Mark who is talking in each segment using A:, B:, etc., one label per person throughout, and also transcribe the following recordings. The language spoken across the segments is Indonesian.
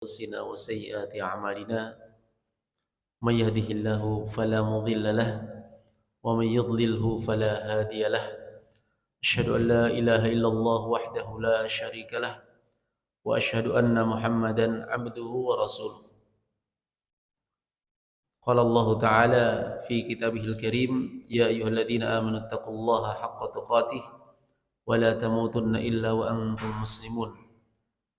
A: أنفسنا وسيئات أعمالنا من يهده الله فلا مضل له ومن يضلله فلا هادي له أشهد أن لا إله إلا الله وحده لا شريك له وأشهد أن محمدا عبده ورسوله قال الله تعالى في كتابه الكريم يا أيها الذين آمنوا اتقوا الله حق تقاته ولا تموتن إلا وأنتم مسلمون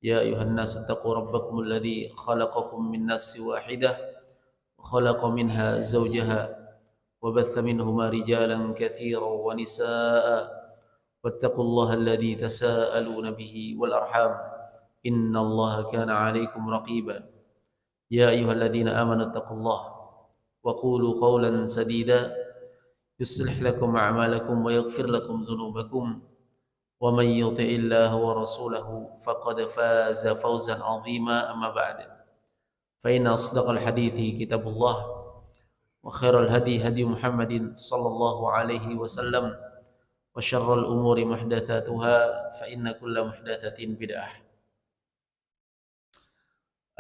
A: يا أيها الناس اتقوا ربكم الذي خلقكم من نفس واحدة وخلق منها زوجها وبث منهما رجالا كثيرا ونساء واتقوا الله الذي تساءلون به والأرحام إن الله كان عليكم رقيبا يا أيها الذين آمنوا اتقوا الله وقولوا قولا سديدا يصلح لكم أعمالكم ويغفر لكم ذنوبكم ومن يطع الله ورسوله فقد فاز فوزا عظيما أما بعد فإن أصدق الحديث كتاب الله وخير الهدي هدي محمد صلى الله عليه وسلم وشر الأمور محدثاتها فإن كل محدثة بدعة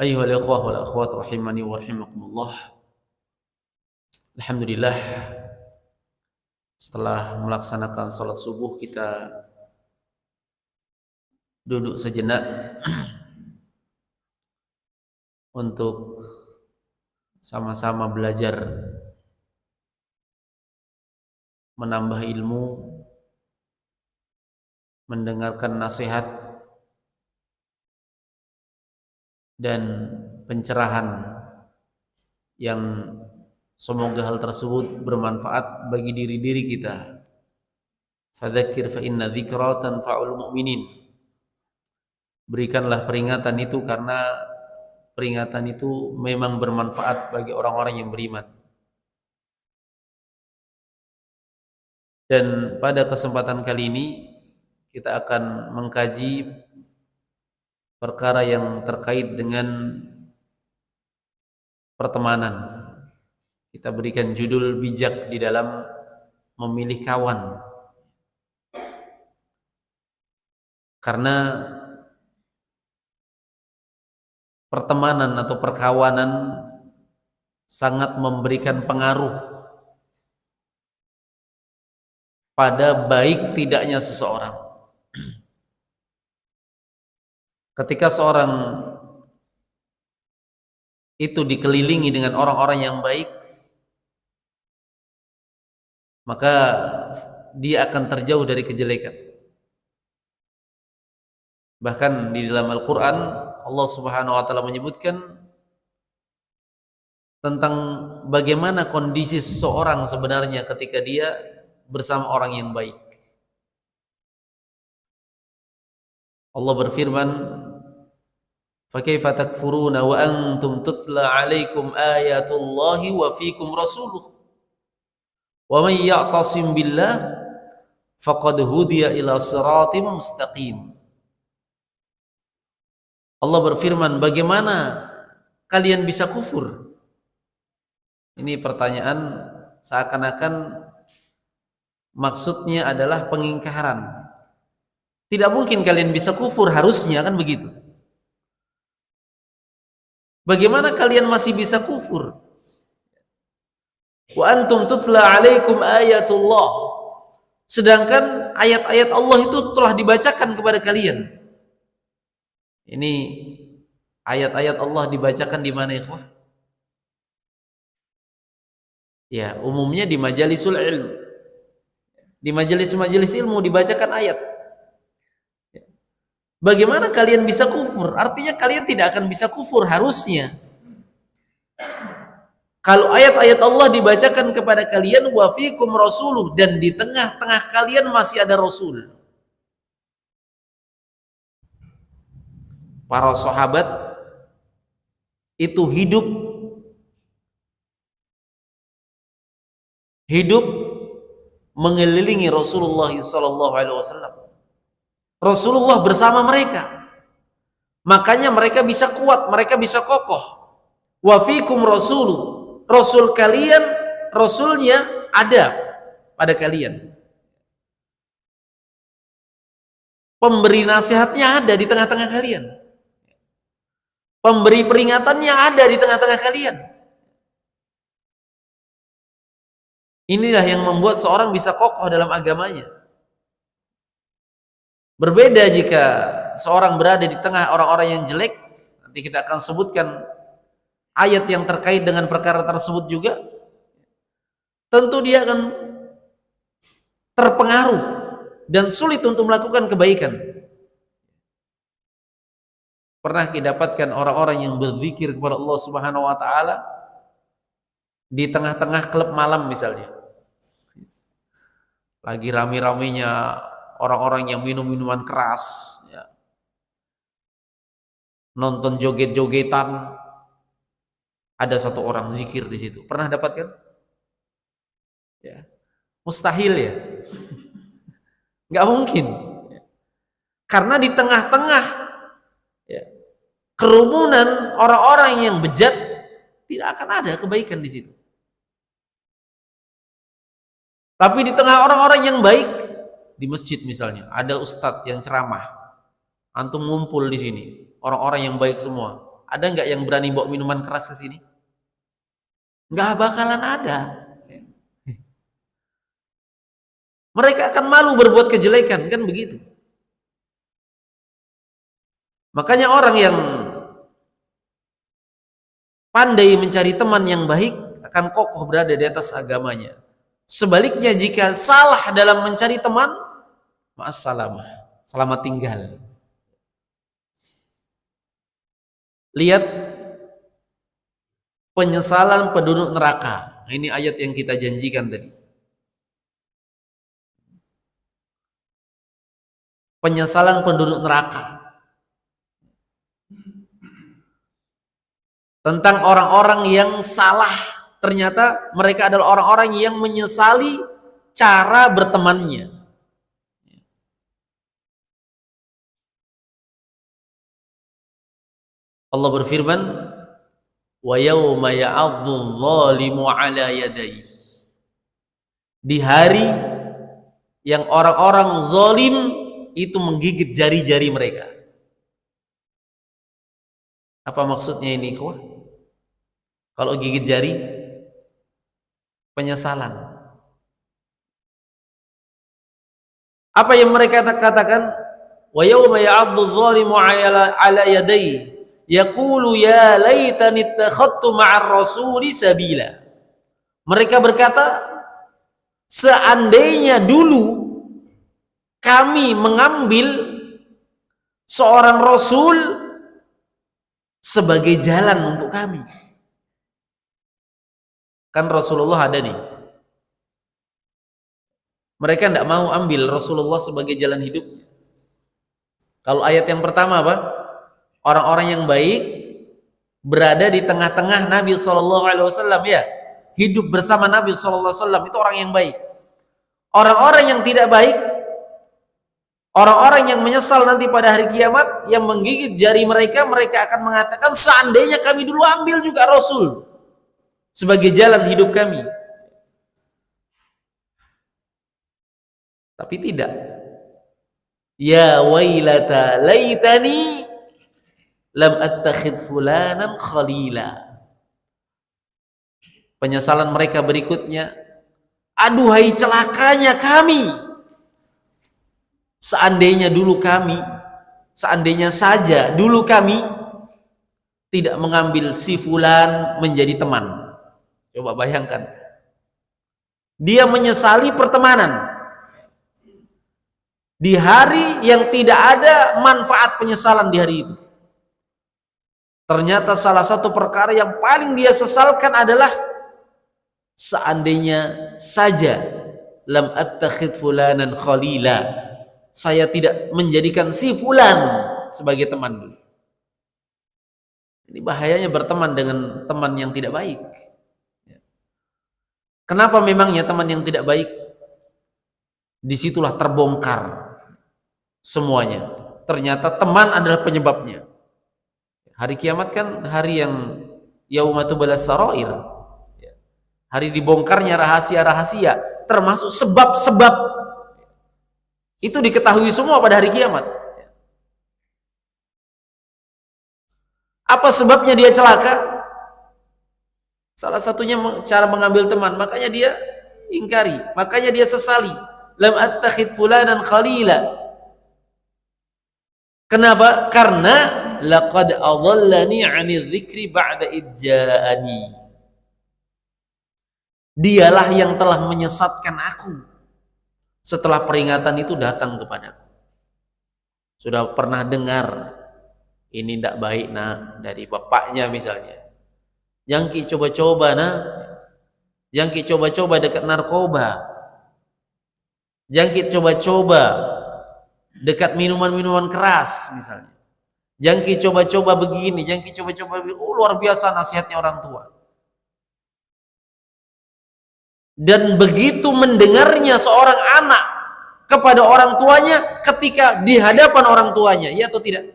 A: أيها الإخوة والأخوات رحمني ورحمكم الله. Alhamdulillah, setelah melaksanakan sholat subuh kita duduk sejenak untuk sama-sama belajar menambah ilmu, mendengarkan nasihat dan pencerahan yang semoga hal tersebut bermanfaat bagi diri-diri kita. Fadzakir fa inna dzikra tanfa'ul mu'minin. Berikanlah peringatan itu karena peringatan itu memang bermanfaat bagi orang-orang yang beriman. Dan pada kesempatan kali ini kita akan mengkaji perkara yang terkait dengan pertemanan. Kita berikan judul bijak di dalam memilih kawan. Karena pertemanan atau perkawanan sangat memberikan pengaruh pada baik tidaknya seseorang. Ketika seorang itu dikelilingi dengan orang-orang yang baik, maka dia akan terjauh dari kejelekan. Bahkan di dalam Al-Quran Allah Subhanahu wa ta'ala menyebutkan tentang bagaimana kondisi seseorang sebenarnya ketika dia bersama orang yang baik. Allah berfirman, "Fakaifa takfuruna wa antum tutla 'alaikum ayatullahi wa fiikum rasuluh wa man ya'tasim billah faqad hudiya ila siratim mustaqim." Allah berfirman, bagaimana kalian bisa kufur? Ini pertanyaan seakan-akan maksudnya adalah pengingkaran. Tidak mungkin kalian bisa kufur, harusnya kan begitu. Bagaimana kalian masih bisa kufur? Wa antum tutla 'alaikum ayatullah. Sedangkan ayat-ayat Allah itu telah dibacakan kepada kalian. Ini ayat-ayat Allah dibacakan di mana, ikhwah? Ya, umumnya di majalisul ilm. Di majelis-majelis ilmu dibacakan ayat. Bagaimana kalian bisa kufur? Artinya kalian tidak akan bisa kufur harusnya. Kalau ayat-ayat Allah dibacakan kepada kalian, wa fiikum rasuluh, dan di tengah-tengah kalian masih ada rasul. Para sahabat itu hidup mengelilingi Rasulullah SAW. Rasulullah bersama mereka, makanya mereka bisa kuat, mereka bisa kokoh. Wa fiikum rasuluh, rasul kalian, rasulnya ada pada kalian. Pemberi nasihatnya ada di tengah-tengah kalian. Pemberi peringatannya ada di tengah-tengah kalian. Inilah yang membuat seorang bisa kokoh dalam agamanya. Berbeda jika seorang berada di tengah orang-orang yang jelek. Nanti kita akan sebutkan ayat yang terkait dengan perkara tersebut juga. Tentu dia akan terpengaruh dan sulit untuk melakukan kebaikan. Pernah didapatkan orang-orang yang berzikir kepada Allah Subhanahu wa taala di tengah-tengah klub malam misalnya. Lagi rame-ramenya orang-orang yang minum minuman keras, ya. Nonton joget-jogetan, ada satu orang zikir di situ. Pernah dapatkan? Ya. Mustahil ya, nggak mungkin. Karena di tengah-tengah ya, kerumunan orang-orang yang bejat, tidak akan ada kebaikan di situ. Tapi di tengah orang-orang yang baik, di masjid misalnya, ada ustadz yang ceramah, antum ngumpul di sini, orang-orang yang baik semua. Ada nggak yang berani bawa minuman keras ke sini? Nggak bakalan ada. Mereka akan malu berbuat kejelekan, kan begitu. Makanya orang yang pandai mencari teman yang baik akan kokoh berada di atas agamanya. Sebaliknya jika salah dalam mencari teman, ma'assalamah, selamat tinggal. Lihat penyesalan penduduk neraka. Ini ayat yang kita janjikan tadi. Penyesalan penduduk neraka. Tentang orang-orang yang salah, ternyata mereka adalah orang-orang yang menyesali cara bertemannya. Allah berfirman, wa yauma ya'addu dhalimu ala yadayhi. Di hari yang orang-orang zalim itu menggigit jari-jari mereka. Apa maksudnya ini, ikhwah? Kalau gigit jari, penyesalan. Apa yang mereka katakan? Wa yawma ya'addu dhalimu ala yadayhi yaqulu ya laitani ittakhadtu ma'ar rasuli sabila. Mereka berkata, seandainya dulu kami mengambil seorang rasul sebagai jalan untuk kami. Kan Rasulullah ada nih. Mereka tidak mau ambil Rasulullah sebagai jalan hidupnya. Kalau ayat yang pertama apa? Orang-orang yang baik berada di tengah-tengah Nabi SAW, ya. Hidup bersama Nabi SAW, itu orang yang baik. Orang-orang yang tidak baik, orang-orang yang menyesal nanti pada hari kiamat, yang menggigit jari mereka, mereka akan mengatakan, seandainya kami dulu ambil juga Rasul sebagai jalan hidup kami. Tapi tidak. Ya wailata laitani lam attakhid fulanan khalila. Penyesalan mereka berikutnya, aduhai celakanya kami. Seandainya saja dulu kami tidak mengambil si fulan menjadi teman. Coba bayangkan. Dia menyesali pertemanan. Di hari yang tidak ada manfaat penyesalan di hari itu. Ternyata salah satu perkara yang paling dia sesalkan adalah seandainya saja lam attakhid fulanan khalila, saya tidak menjadikan si fulan sebagai teman dulu. Ini bahayanya berteman dengan teman yang tidak baik. Kenapa memangnya teman yang tidak baik? Disitulah terbongkar semuanya. Ternyata teman adalah penyebabnya. Hari kiamat kan hari yang yaumatubbalas sarair, hari dibongkarnya rahasia-rahasia, termasuk sebab-sebab itu diketahui semua pada hari kiamat. Apa sebabnya dia celaka? Salah satunya cara mengambil teman, makanya dia ingkari, makanya dia sesali. Lam attakhid fulanan khalila. Kenapa? Karena laqad adallani 'ani dzikri ba'da idja'ani. Dialah yang telah menyesatkan aku setelah peringatan itu datang kepadaku. Sudah pernah dengar ini tidak baik nak dari bapaknya misalnya. Jangan ki coba-coba nak. Jangan ki coba-coba dekat narkoba. Jangan ki coba-coba dekat minuman-minuman keras misalnya. Jangan ki coba-coba begini, jangan ki coba-coba begini. Oh, luar biasa nasihatnya orang tua. Dan begitu mendengarnya seorang anak kepada orang tuanya ketika di hadapan orang tuanya, ya atau tidak?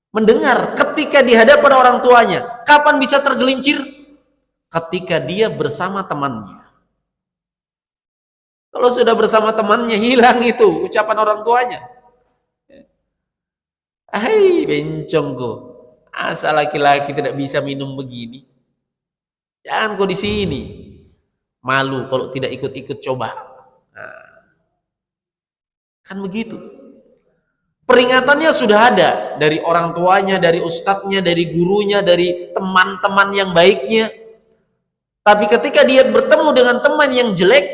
A: Mendengar ketika di hadapan orang tuanya. Kapan bisa tergelincir? Ketika dia bersama temannya. Kalau sudah bersama temannya, hilang itu ucapan orang tuanya. Hai bencongku, asal laki-laki tidak bisa minum begini, jangan kau di sini. Malu kalau tidak ikut-ikut coba. Nah, kan begitu. Peringatannya sudah ada dari orang tuanya, dari ustadznya, dari gurunya, dari teman-teman yang baiknya. Tapi ketika dia bertemu dengan teman yang jelek,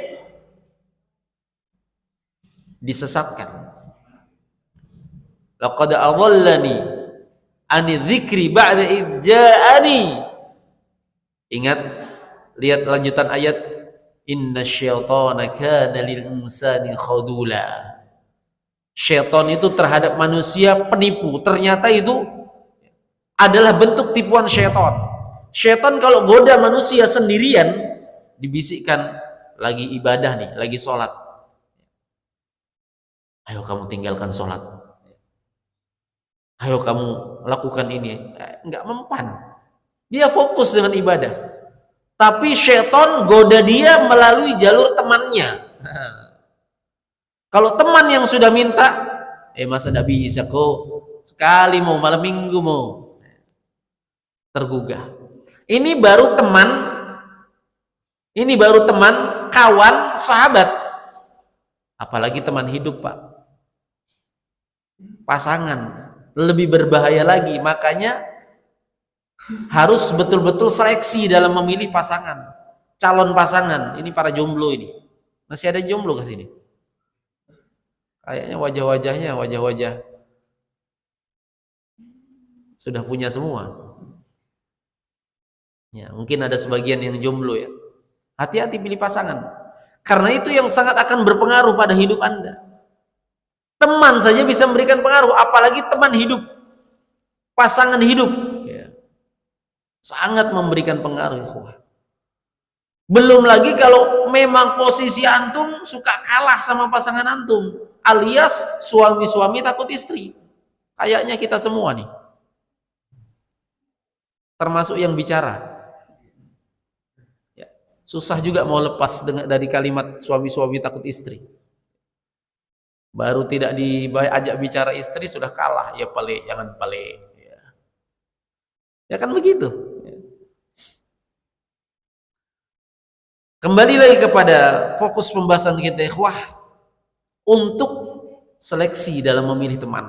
A: disesatkan. Laqad adallani 'ani dzikri ba'da idja'ani. Ingat, lihat lanjutan ayat, innasyaitana kana lil insani khadula. Syaitan itu terhadap manusia penipu. Ternyata itu adalah bentuk tipuan syaitan. Syaitan kalau goda manusia sendirian, dibisikkan lagi ibadah nih, lagi sholat. Ayo kamu tinggalkan sholat. Ayo kamu lakukan ini. Enggak mempan. Dia fokus dengan ibadah. Tapi syaitan goda dia melalui jalur temannya. Kalau teman yang sudah minta, masa tidak bisa kok, sekali mau malam minggu mau, tergugah. Ini baru teman, kawan, sahabat. Apalagi teman hidup, Pak. Pasangan, lebih berbahaya lagi. Makanya harus betul-betul seleksi dalam memilih pasangan, calon pasangan. Ini para jomblo ini. Masih ada jomblo ke sini? Kayaknya wajah-wajahnya wajah-wajah sudah punya semua. Ya, mungkin ada sebagian yang jomblo ya. Hati-hati pilih pasangan. Karena itu yang sangat akan berpengaruh pada hidup Anda. Teman saja bisa memberikan pengaruh, apalagi teman hidup, pasangan hidup. Ya. Sangat memberikan pengaruh. Ya. Belum lagi kalau memang posisi antum suka kalah sama pasangan antum, alias suami-suami takut istri. Kayaknya kita semua nih, termasuk yang bicara. Ya. Susah juga mau lepas dari kalimat suami-suami takut istri. Baru tidak diajak bicara istri sudah kalah. Ya pelik, jangan pelik. Ya kan begitu. Kembali lagi kepada fokus pembahasan kita, ikhwah, untuk seleksi dalam memilih teman.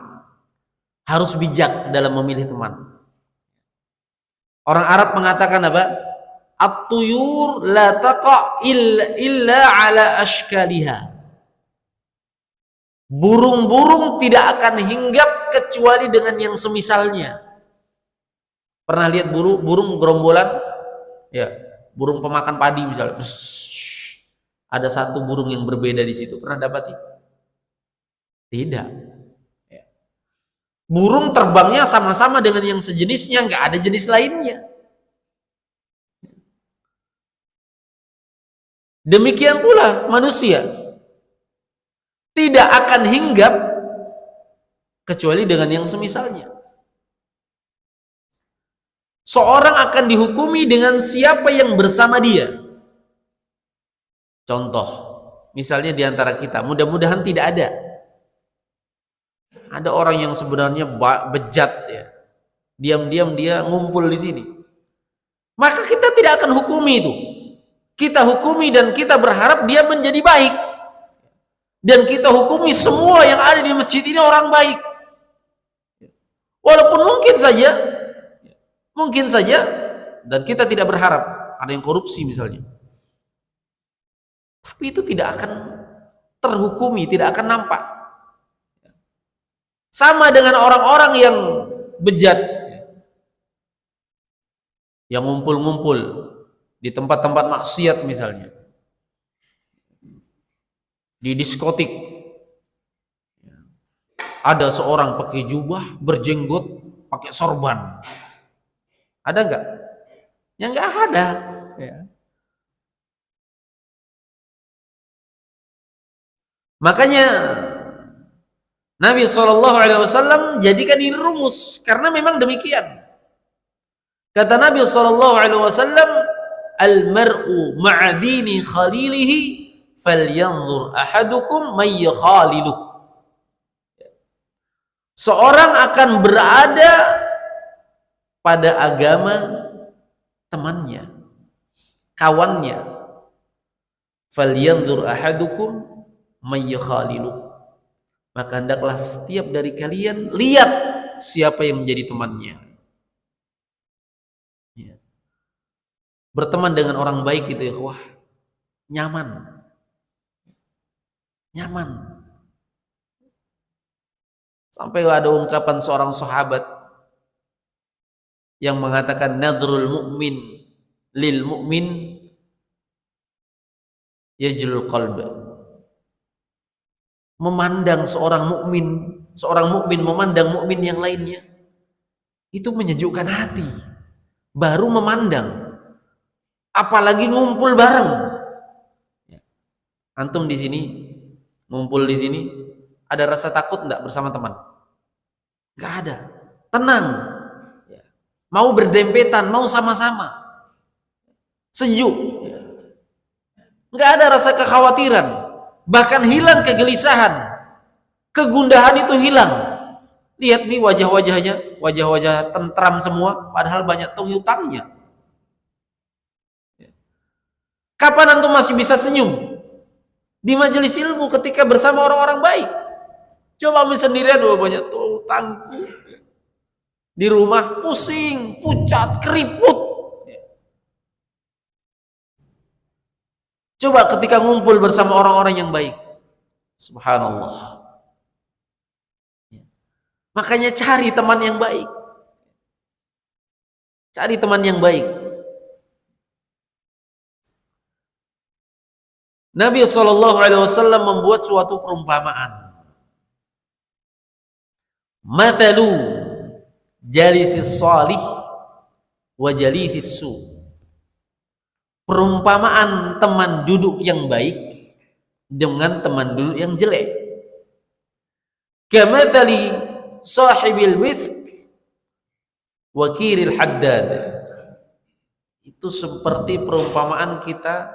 A: Harus bijak dalam memilih teman. Orang Arab mengatakan apa? At-tuyur la taqa illa ala ashkaliha. Burung-burung tidak akan hinggap kecuali dengan yang semisalnya. Pernah lihat burung gerombolan? Ya. Burung pemakan padi misalnya, ada satu burung yang berbeda di situ. Pernah dapati? Tidak. Burung terbangnya sama-sama dengan yang sejenisnya, nggak ada jenis lainnya. Demikian pula manusia tidak akan hinggap kecuali dengan yang semisalnya. Seorang akan dihukumi dengan siapa yang bersama dia. Contoh, misalnya di antara kita, mudah-mudahan tidak ada. Ada orang yang sebenarnya bejat ya. Diam-diam dia ngumpul di sini. Maka kita tidak akan hukumi itu. Kita hukumi dan kita berharap dia menjadi baik. Dan kita hukumi semua yang ada di masjid ini orang baik. Walaupun mungkin saja, dan kita tidak berharap ada yang korupsi misalnya. Tapi itu tidak akan terhukumi, tidak akan nampak. Sama dengan orang-orang yang bejat, yang ngumpul-ngumpul di tempat-tempat maksiat misalnya, di diskotik ada seorang pakai jubah, berjenggot, pakai sorban. Ada enggak? Ya enggak ada. Ya. Makanya Nabi SAW jadikan ini rumus karena memang demikian. Kata Nabi SAW, al-mar'u ma'adini khalilihi falyanzur ahadukum may khaliluh. Seorang akan berada pada agama temannya, kawannya. Falyanzur ahadukum may khaliluh. Maka hendaklah setiap dari kalian lihat siapa yang menjadi temannya. Ya. Berteman dengan orang baik itu ya, wah, nyaman. Sampai ada ungkapan seorang sahabat yang mengatakan nadrul mu'min lil mu'min yajlul qalb. Memandang seorang mukmin memandang mukmin yang lainnya itu menyejukkan hati. Baru memandang, apalagi ngumpul bareng. Antum di sini ngumpul di sini, ada rasa takut enggak bersama teman? Enggak ada. Tenang. Mau berdempetan, mau sama-sama. Sejuk. Enggak ada rasa kekhawatiran. Bahkan hilang kegelisahan, kegundahan itu hilang. Lihat nih wajah-wajahnya, wajah-wajah tentram semua, padahal banyak hutangnya. Kapan antum masih bisa senyum? Di majelis ilmu ketika bersama orang-orang baik. Coba sendirian, banyak hutangku. Di rumah pusing, pucat, keriput. Coba ketika ngumpul bersama orang-orang yang baik. Subhanallah. Makanya cari teman yang baik. Cari teman yang baik. Nabi SAW membuat suatu perumpamaan. Mathalu jalisis salih wa jalisis su. Perumpamaan teman duduk yang baik dengan teman duduk yang jelek. Kamathali sahibil misk wa kiril haddad. Itu seperti perumpamaan kita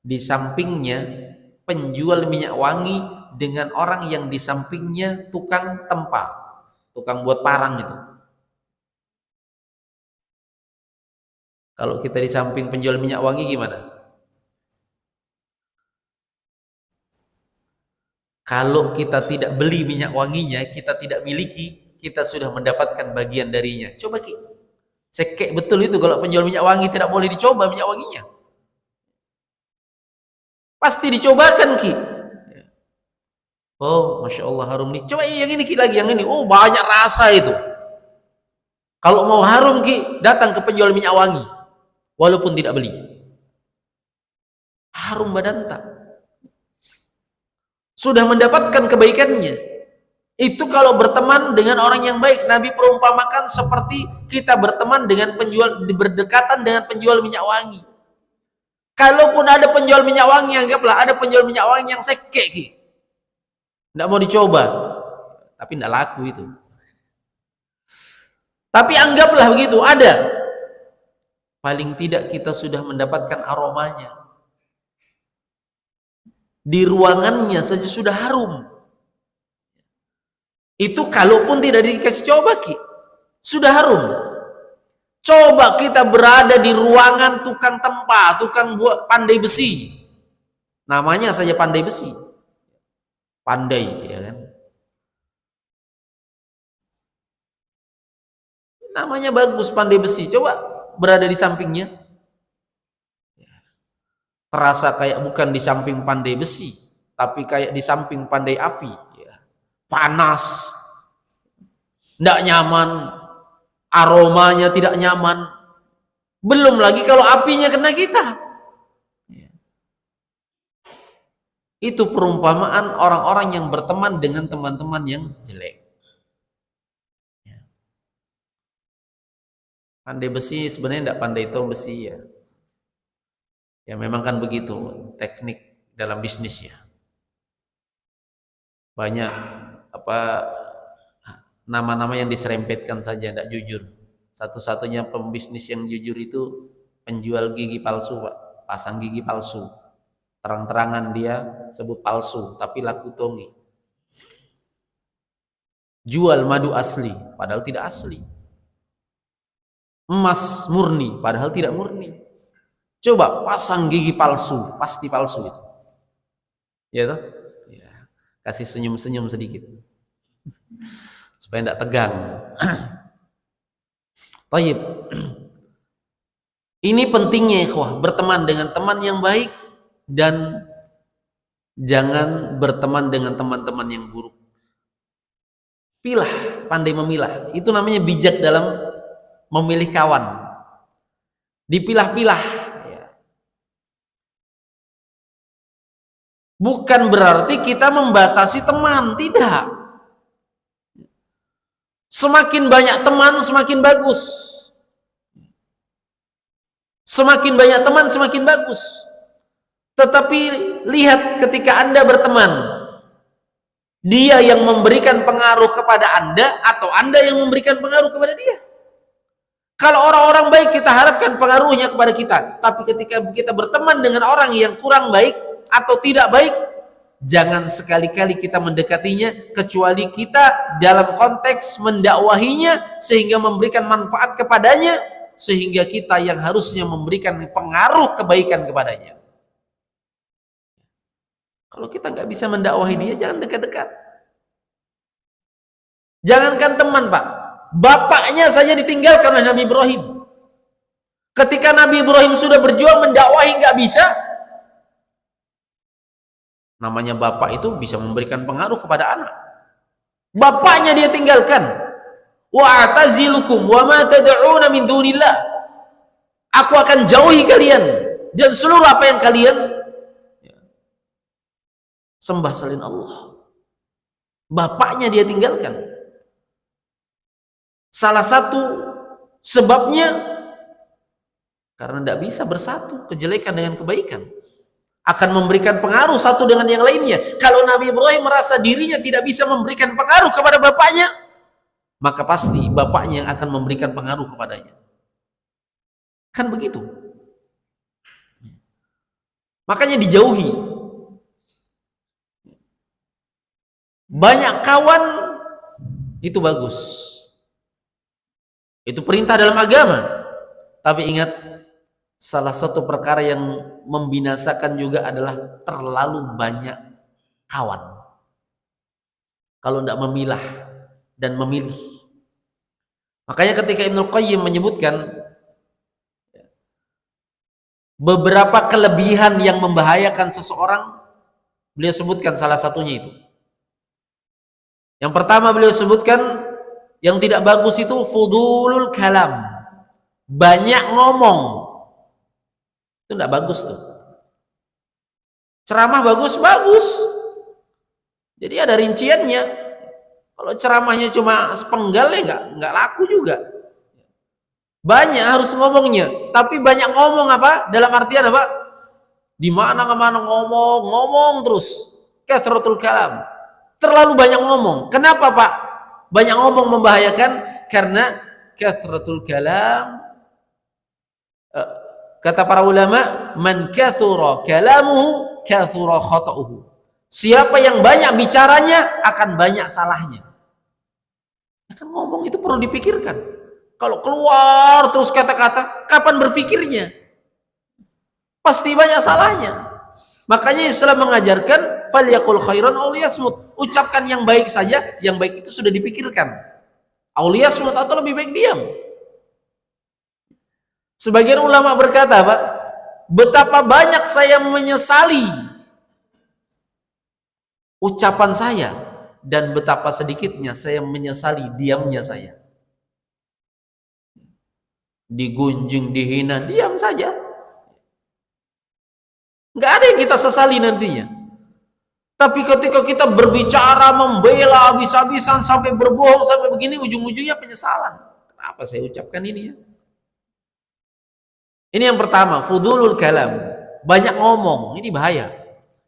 A: di sampingnya penjual minyak wangi dengan orang yang di sampingnya tukang tempa, tukang buat parang itu. Kalau kita di samping penjual minyak wangi gimana? Kalau kita tidak beli minyak wanginya, kita tidak miliki, kita sudah mendapatkan bagian darinya. Coba Ki, sekek betul itu kalau penjual minyak wangi tidak boleh dicoba minyak wanginya. Pasti dicobakan Ki. Oh, Masya Allah harum nih. Coba yang ini Ki lagi, yang ini. Oh, banyak rasa itu. Kalau mau harum Ki, datang ke penjual minyak wangi. Walaupun tidak beli, harum badan tak, sudah mendapatkan kebaikannya. Itu kalau berteman dengan orang yang baik. Nabi perumpamakan seperti kita berteman dengan penjual, berdekatan dengan penjual minyak wangi. Kalaupun ada penjual minyak wangi, anggaplah ada penjual minyak wangi yang sekek, tidak mau dicoba, tapi tidak laku itu. Tapi anggaplah begitu, ada. Paling tidak kita sudah mendapatkan aromanya. Di ruangannya saja sudah harum. Itu kalaupun tidak dikasih coba Ki, sudah harum. Coba kita berada di ruangan tukang tempa, tukang buat pandai besi. Namanya saja pandai besi. Pandai, ya kan? Namanya bagus, pandai besi. Coba berada di sampingnya. Terasa kayak bukan di samping pandai besi, tapi kayak di samping pandai api. Ya. Panas, tidak nyaman, aromanya tidak nyaman. Belum lagi kalau apinya kena kita. Itu perumpamaan orang-orang yang berteman dengan teman-teman yang jelek. Pandai besi sebenarnya tidak pandai tahu besi ya. Ya memang kan begitu teknik dalam bisnis ya. Banyak nama-nama yang diserempetkan saja, tidak jujur. Satu-satunya pembisnis yang jujur itu penjual gigi palsu, Pak. Pasang gigi palsu. Terang-terangan dia sebut palsu, tapi laku tongi. Jual madu asli, padahal tidak asli. Emas murni, padahal tidak murni. Coba pasang gigi palsu, pasti palsu itu. Ya toh? Ya. Kasih senyum-senyum sedikit. Supaya tidak tegang. Baik. Ini pentingnya ikhwah, berteman dengan teman yang baik dan jangan berteman dengan teman-teman yang buruk. Pilah, pandai memilah. Itu namanya bijak dalam memilih kawan. Dipilah-pilah. Bukan berarti kita membatasi teman, tidak. Semakin banyak teman, semakin bagus. Semakin banyak teman, semakin bagus. Tetapi lihat ketika Anda berteman, dia yang memberikan pengaruh kepada Anda atau Anda yang memberikan pengaruh kepada dia. Kalau orang-orang baik kita harapkan pengaruhnya kepada kita, tapi ketika kita berteman dengan orang yang kurang baik atau tidak baik, jangan sekali-kali kita mendekatinya kecuali kita dalam konteks mendakwahinya sehingga memberikan manfaat kepadanya, sehingga kita yang harusnya memberikan pengaruh kebaikan kepadanya. Kalau kita nggak bisa mendakwahi dia, jangan dekat-dekat. Jangankan teman, Pak, bapaknya saja ditinggalkan oleh Nabi Ibrahim. Ketika Nabi Ibrahim sudah berjuang mendakwahi nggak bisa, namanya bapak itu bisa memberikan pengaruh kepada anak. Bapaknya dia tinggalkan. Wa atazilukum wa ma tad'una min dunillah. Aku akan jauhi kalian dan seluruh apa yang kalian sembah selain Allah. Bapaknya dia tinggalkan. Salah satu sebabnya karena tidak bisa bersatu kejelekan dengan kebaikan. Akan memberikan pengaruh satu dengan yang lainnya. Kalau Nabi Ibrahim merasa dirinya tidak bisa memberikan pengaruh kepada bapaknya, maka pasti bapaknya yang akan memberikan pengaruh kepadanya. Kan begitu. Makanya dijauhi. Banyak kawan itu bagus. Itu perintah dalam agama. Tapi ingat, salah satu perkara yang membinasakan juga adalah terlalu banyak kawan. Kalau tidak memilah dan memilih. Makanya ketika Ibnu Qayyim menyebutkan beberapa kelebihan yang membahayakan seseorang, beliau sebutkan salah satunya itu. Yang pertama beliau sebutkan yang tidak bagus itu fudulul kalam, banyak ngomong. Itu tidak bagus tuh. Ceramah bagus, bagus. Jadi ada rinciannya. Kalau ceramahnya cuma sepenggal ya nggak laku juga. Banyak harus ngomongnya, tapi banyak ngomong apa? Dalam artian apa? Di mana-mana ngomong terus. Kathratul kalam. Terlalu banyak ngomong. Kenapa, Pak? Banyak ngomong membahayakan karena kathratul kalam, kata para ulama, man kathura kalamuhu kathura khata'uhu. Siapa yang banyak bicaranya akan banyak salahnya. Kan ngomong itu perlu dipikirkan. Kalau keluar terus kata-kata, kapan berpikirnya? Pasti banyak salahnya. Makanya Islam mengajarkan falyaqul khairan aw liyasmut. Ucapkan yang baik saja, yang baik itu sudah dipikirkan. Aw liyasmut, atau lebih baik diam. Sebagian ulama berkata, Pak, betapa banyak saya menyesali ucapan saya dan betapa sedikitnya saya menyesali diamnya saya. Digunjing, dihina, diam saja. Nggak ada yang kita sesali nantinya. Tapi ketika kita berbicara, membela habis-habisan, sampai berbohong, sampai begini, ujung-ujungnya penyesalan. Kenapa saya ucapkan ini ya? Ini yang pertama, fudulul kalam. Banyak ngomong, ini bahaya.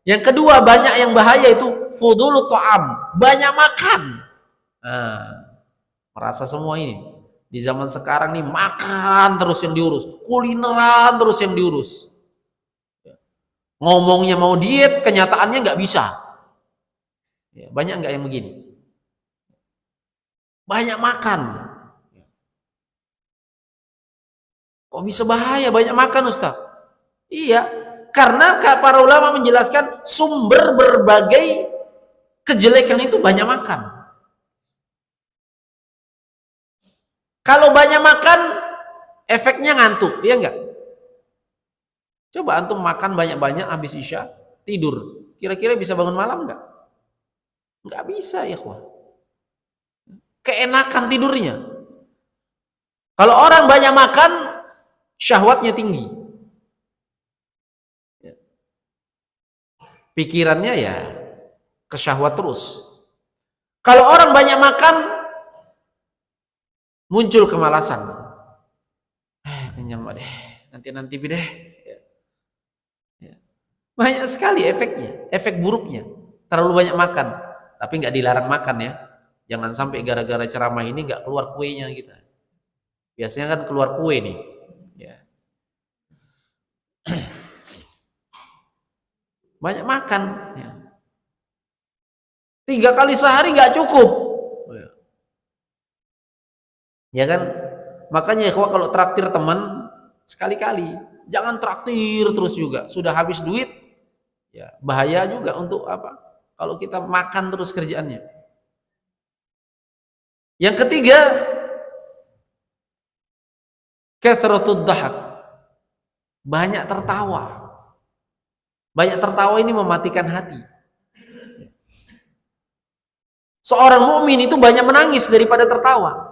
A: Yang kedua, banyak yang bahaya itu fudulul ta'am. Banyak makan. Merasa semua ini. Di zaman sekarang nih, makan terus yang diurus. Kulineran terus yang diurus. Ngomongnya mau diet, kenyataannya nggak bisa. Ya, banyak nggak yang begini? Banyak makan. Kok bisa bahaya banyak makan, Ustaz? Iya, karena para ulama menjelaskan sumber berbagai kejelekan itu banyak makan. Kalau banyak makan, efeknya ngantuk, iya nggak? Coba antum makan banyak-banyak habis isya, tidur. Kira-kira bisa bangun malam nggak? Nggak bisa, ya ikhwah. Keenakan tidurnya. Kalau orang banyak makan, syahwatnya tinggi. Pikirannya ya ke syahwat terus. Kalau orang banyak makan, muncul kemalasan. Kenyang deh, nanti deh. Banyak sekali efeknya, efek buruknya. Terlalu banyak makan, tapi nggak dilarang makan ya. Jangan sampai gara-gara ceramah ini nggak keluar kuenya kita. Biasanya kan keluar kue nih. Ya. Banyak makan. Ya. 3 kali sehari nggak cukup. Ya kan? Makanya ikhwah kalau traktir teman sekali-kali, jangan traktir terus juga. Sudah habis duit, ya bahaya juga untuk apa? Kalau kita makan terus kerjaannya. Yang ketiga, kathratud dahak. Banyak tertawa. Banyak tertawa ini mematikan hati. Seorang mukmin itu banyak menangis daripada tertawa.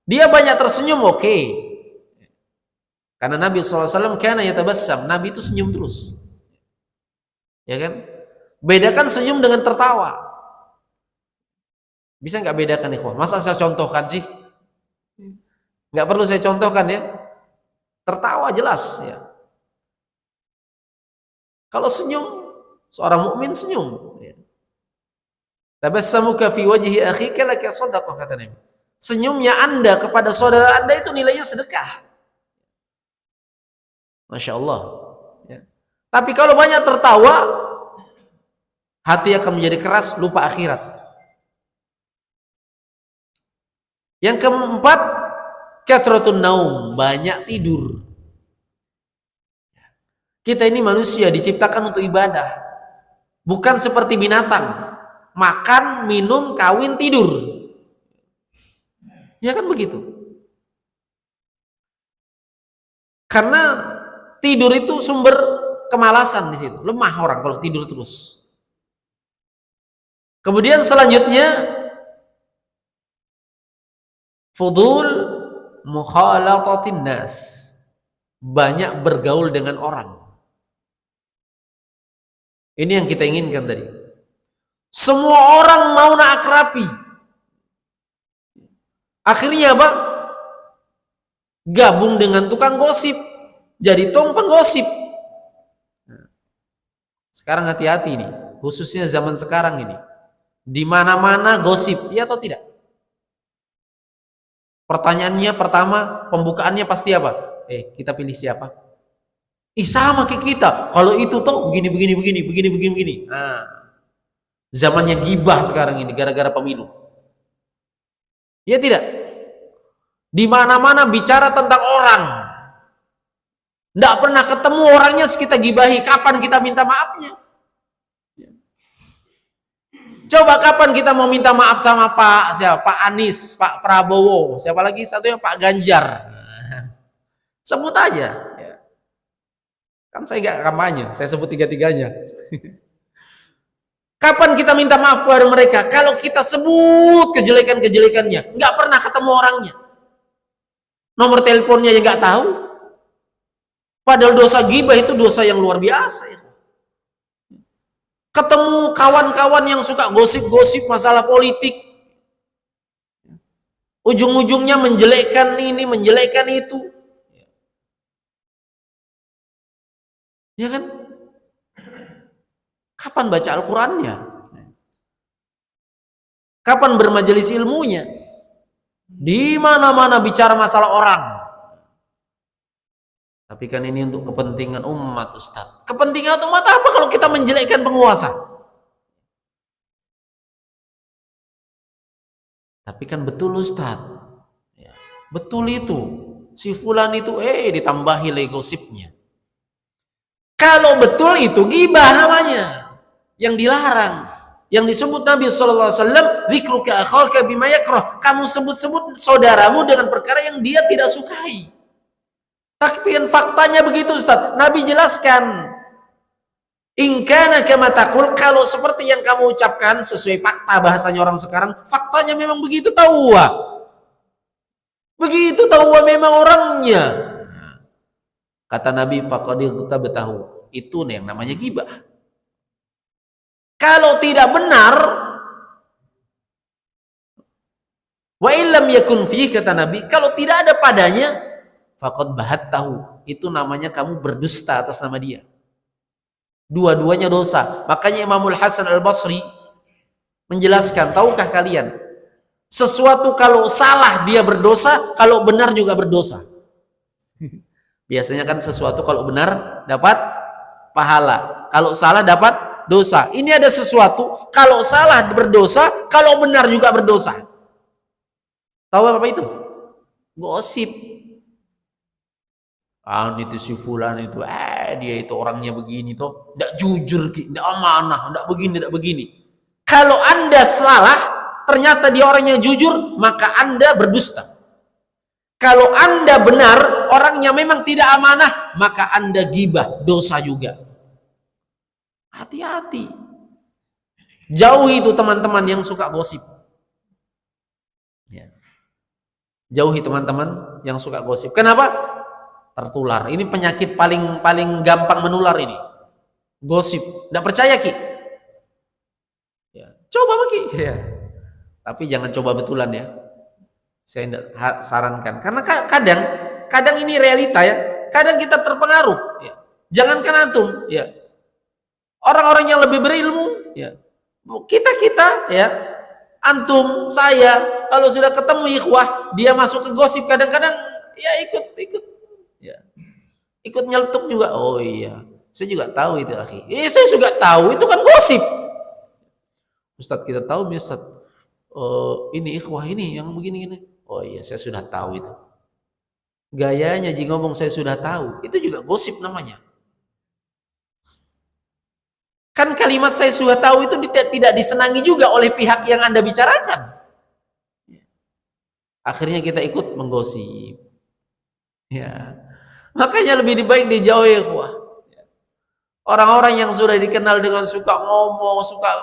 A: Dia banyak tersenyum, oke. Karena Nabi SAW kana yatabassam, Nabi itu senyum terus. Ya kan? Bedakan senyum dengan tertawa. Bisa nggak bedakan ikhwah? Masa saya contohkan sih? Nggak perlu saya contohkan ya. Tertawa jelas ya. Kalau senyum, seorang mukmin senyum. Ya. Tabassamuka fi wajhi akhika laka shadaqah, kata Nabi. Senyumnya Anda kepada saudara Anda itu nilainya sedekah. Masya Allah. Ya. Tapi kalau banyak tertawa, hati akan menjadi keras, lupa akhirat. Yang keempat, kathratun naum, banyak tidur. Kita ini manusia diciptakan untuk ibadah, bukan seperti binatang, makan, minum, kawin, tidur. Ya kan begitu. Karena tidur itu sumber kemalasan di situ. Lemah orang kalau tidur terus. Kemudian selanjutnya, fudul mukhalatatin nas. Banyak bergaul dengan orang. Ini yang kita inginkan tadi. Semua orang mau nak akrabi. Akhirnya apa? Gabung dengan tukang gosip. Jadi tong penggosip. Sekarang hati-hati nih. Khususnya zaman sekarang ini. Di mana-mana gosip. Iya atau tidak? Pertanyaannya pertama, pembukaannya pasti apa? Kita pilih siapa? Sama kayak kita. Kalau itu toh begini. Nah, zamannya gibah sekarang ini gara-gara pemilu. Ya tidak? Di mana-mana bicara tentang orang. Tidak pernah ketemu orangnya kita gibahi. Kapan kita minta maafnya? Coba kapan kita mau minta maaf sama Pak Anies, Pak Prabowo, siapa lagi satunya Pak Ganjar. Sebut aja. Kan saya nggak kampanye, saya sebut tiga-tiganya. Kapan kita minta maaf kepada mereka? Kalau kita sebut kejelekan-kejelekannya, nggak pernah ketemu orangnya. Nomor teleponnya yang nggak tahu. Padahal dosa ghibah itu dosa yang luar biasa. Ya. Ketemu kawan-kawan yang suka gosip-gosip masalah politik. Ujung-ujungnya menjelekkan ini, menjelekkan itu. Ya kan? Kapan baca Al-Qur'annya? Kapan bermajelis ilmunya? Di mana-mana bicara masalah orang. Tapi kan ini untuk kepentingan umat, Ustaz. Kepentingan umat apa kalau kita menjelekkan penguasa? Tapi kan betul, Ustaz. Ya, betul itu. Si fulan itu ditambahi gosipnya. Kalau betul itu ghibah namanya. Yang dilarang. Yang disebut Nabi SAW, dzikruka akhaka bima yakrah. Kamu sebut-sebut saudaramu dengan perkara yang dia tidak sukai. Tapi faktanya begitu, Ustaz. Nabi jelaskan, in kana kama taqul, kalau seperti yang kamu ucapkan sesuai fakta bahasanya orang sekarang, faktanya memang begitu tahu. Begitu tahu memang orangnya. Kata Nabi, faqadil kita betahu. Itu yang namanya ghibah. Kalau tidak benar, wa illam yakun fihi, kata Nabi, kalau tidak ada padanya, faqad bahattahu, itu namanya kamu berdusta atas nama dia. Dua-duanya dosa. Makanya Imamul Hasan Al-Basri menjelaskan, tahukah kalian, sesuatu kalau salah dia berdosa, kalau benar juga berdosa. Biasanya kan sesuatu kalau benar dapat pahala, kalau salah dapat dosa. Ini ada sesuatu kalau salah berdosa, kalau benar juga berdosa. Tahu apa itu? Gosip. Itu si fulan itu, dia itu orangnya begini tuh, tidak jujur, tidak amanah, tidak begini, tidak begini. Kalau Anda salah, ternyata dia orangnya jujur, maka Anda berdusta. Kalau Anda benar, orangnya memang tidak amanah, maka Anda ghibah, dosa juga. Hati-hati. Jauhi itu teman-teman yang suka gosip. Ya. Jauhi teman-teman yang suka gosip. Kenapa? Tertular. Ini penyakit paling gampang menular ini. Gosip. Tidak percaya, Ki? Ya. Coba, Ki. Ya. Tapi jangan coba betulan ya. Saya tidak sarankan. Karena kadang ini realita ya. Kadang kita terpengaruh. Ya. Jangankan antum. Ya. Orang-orang yang lebih berilmu, ya. Kita, ya. Antum, saya, kalau sudah ketemu ikhwah, dia masuk ke gosip kadang-kadang, ya ikut. Ya. Ikut nyeletuk juga. Oh iya, saya juga tahu itu, akhi. Saya juga tahu, itu kan gosip. Ustadz, kita tahu Ustadz, ini ikhwah ini yang begini-gini. Oh iya, saya sudah tahu itu. Gayanya jika ngomong saya sudah tahu, itu juga gosip namanya. Kan kalimat saya sudah tahu itu tidak disenangi juga oleh pihak yang Anda bicarakan. Akhirnya kita ikut menggosip. Ya. Makanya lebih baik dijauhi, ikhwah. Orang-orang yang sudah dikenal dengan suka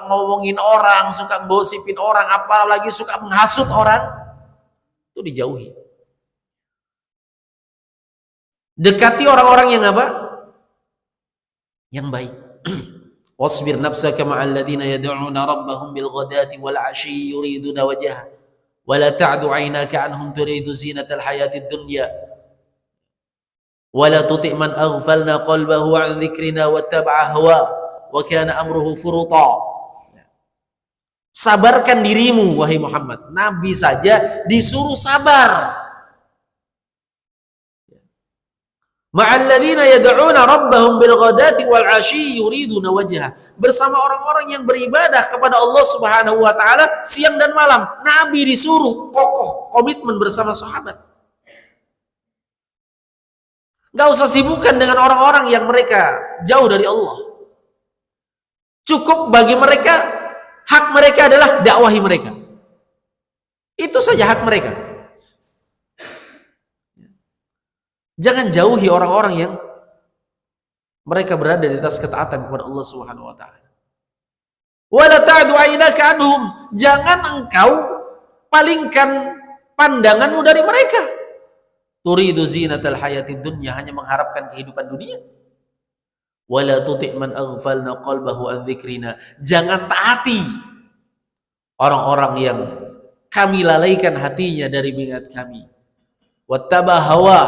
A: ngomongin orang, suka gosipin orang, apalagi suka menghasut orang, itu dijauhi. Dekati orang-orang yang apa? Yang baik. Wasbir nafsaka ma'al ladzina yad'una rabbahum bil ghadati wal 'ashyi yuriduna wajha wa la ta'du 'ainaka 'anhum turidu zinatal hayatid dunya wa la tuti' man aghfalna qalbahu 'an dzikrina wattaba'a hawa wa kana amruhu furuta. Sabarkan dirimu wahai Muhammad. Nabi saja disuruh sabar. Ma'alladzina yad'una rabbahum bil ghadati wal 'ashyi yuriduna wajha, bersama orang-orang yang beribadah kepada Allah Subhanahu wa taala siang dan malam. Nabi disuruh kokoh komitmen bersama sahabat. Nggak usah sibukkan dengan orang-orang yang mereka jauh dari Allah. Cukup bagi mereka, hak mereka adalah dakwahi mereka. Itu saja hak mereka. Jangan jauhi orang-orang yang mereka berada di atas ketaatan kepada Allah Subhanahu wa taala. Wala ta'du 'ainaka anhum. Jangan engkau palingkan pandanganmu dari mereka. Turidu zinatal hayatid dunya, hanya mengharapkan kehidupan dunia. Wala tuti' man aghfalna qalbahu an dzikrina. Jangan taati orang-orang yang kami lalaikan hatinya dari mengingat kami. Wattaba hawa,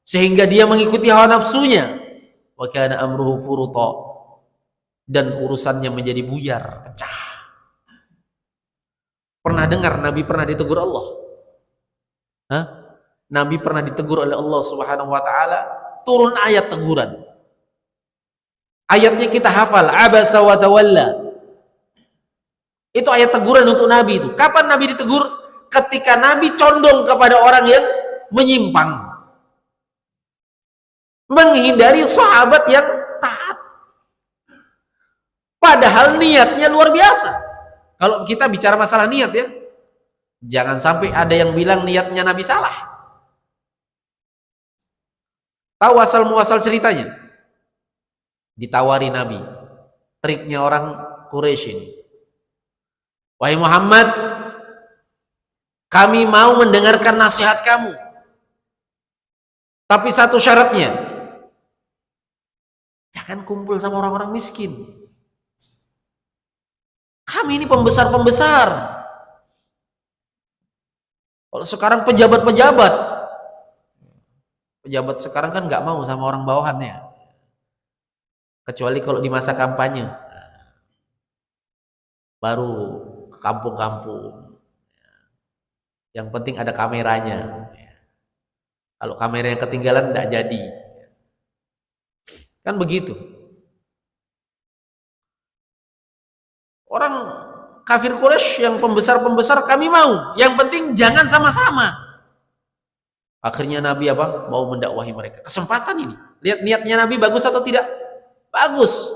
A: sehingga dia mengikuti hawa nafsunya. Wa kana amruhu furuta, dan urusannya menjadi buyar, pecah. Pernah dengar Nabi pernah ditegur Allah? Hah? Nabi pernah ditegur oleh Allah Subhanahu wa taala, turun ayat teguran. Ayatnya kita hafal, abasa wa tawalla. Itu ayat teguran untuk Nabi itu. Kapan Nabi ditegur? Ketika Nabi condong kepada orang yang menyimpang, menghindari sahabat yang taat. Padahal niatnya luar biasa. Kalau kita bicara masalah niat ya, jangan sampai ada yang bilang niatnya Nabi salah. Tahu asal muasal ceritanya? Ditawari Nabi, triknya orang Quraisy ini. Wahai Muhammad, kami mau mendengarkan nasihat kamu, tapi satu syaratnya, jangan kumpul sama orang-orang miskin. Kami ini pembesar-pembesar. Kalau sekarang pejabat-pejabat sekarang kan nggak mau sama orang bawahannya, kecuali kalau di masa kampanye, baru ke kampung-kampung. Yang penting ada kameranya. Kalau kameranya ketinggalan tidak jadi. Kan begitu. Orang kafir Quraisy yang pembesar-pembesar kami mau, yang penting jangan sama-sama. Akhirnya Nabi apa? Mau mendakwahi mereka. Kesempatan ini. Lihat niatnya Nabi bagus atau tidak? Bagus.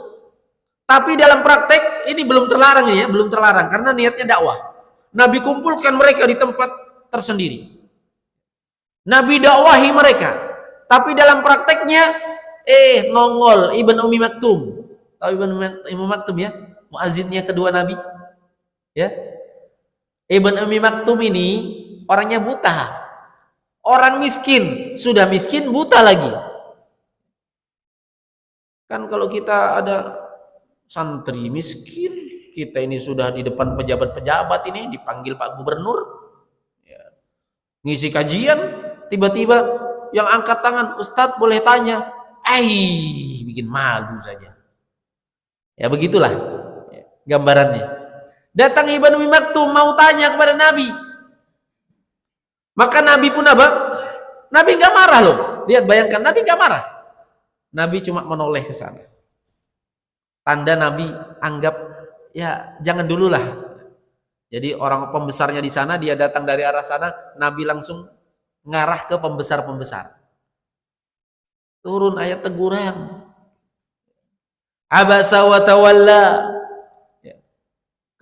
A: Tapi dalam praktek ini belum terlarang ya, belum terlarang karena niatnya dakwah. Nabi kumpulkan mereka di tempat tersendiri. Nabi dakwahi mereka. Tapi dalam prakteknya nongol Ibn Ummi Maktum. Tahu Ibn Ummi Maktum ya? Muazzinnya kedua Nabi. Ya. Ibn Ummi Maktum ini orangnya buta. Orang miskin, sudah miskin buta lagi. Kan kalau kita ada santri miskin, kita ini sudah di depan pejabat-pejabat ini dipanggil Pak Gubernur, ya, ngisi kajian, tiba-tiba yang angkat tangan, Ustadz boleh tanya, bikin malu saja. Ya begitulah ya, gambarannya. Datang Ibnu Ummi Maktum mau tanya kepada Nabi, maka Nabi pun apa? Nabi nggak marah loh. Lihat, bayangkan Nabi nggak marah. Nabi cuma menoleh ke sana. Tanda Nabi anggap ya jangan dulu lah. Jadi orang pembesarnya di sana, dia datang dari arah sana, Nabi langsung ngarah ke pembesar-pembesar. Turun ayat teguran. Abasa wa tawalla.